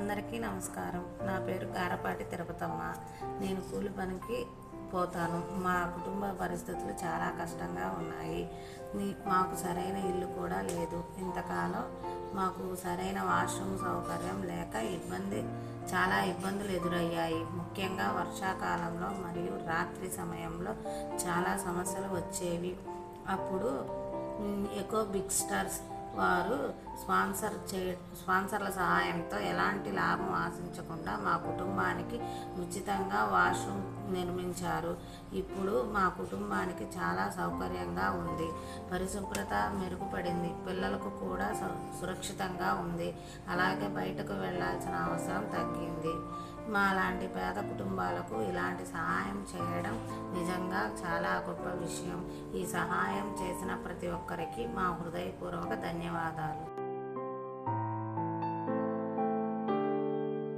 అందరికీ నమస్కారం. నా పేరు గారపాటి తిరుపతమ్మ. నేను కూలి పనికి పోతాను. మా కుటుంబ పరిస్థితులు చాలా కష్టంగా ఉన్నాయి. మాకు సరైన ఇల్లు కూడా లేదు. ఇంతకాలం మాకు సరైన వాష్రూమ్ సౌకర్యం లేక చాలా ఇబ్బందులు ఎదురయ్యాయి. ముఖ్యంగా వర్షాకాలంలో మరియు రాత్రి సమయంలో చాలా సమస్యలు వచ్చేవి. అప్పుడు ఎకో బిగ్ స్టార్స్ వారు స్పాన్సర్ల సహాయంతో ఎలాంటి లాభం ఆశించకుండా మా కుటుంబానికి ఉచితంగా వాష్రూమ్ నిర్మించారు. ఇప్పుడు మా కుటుంబానికి చాలా సౌకర్యంగా ఉంది. పరిశుభ్రత మెరుగుపడింది. పిల్లలకు కూడా సురక్షితంగా ఉంది. అలాగే బయటకు వెళ్ళాల్సిన అవసరం తగ్గింది. మా లాంటి పేద కుటుంబాలకు ఇలాంటి సహాయం చేయడం నిజంగా చాలా గొప్ప విషయం. ఈ సహాయం చేసిన ప్రతి ఒక్కరికి మా హృదయపూర్వక ధన్యవాదాలు.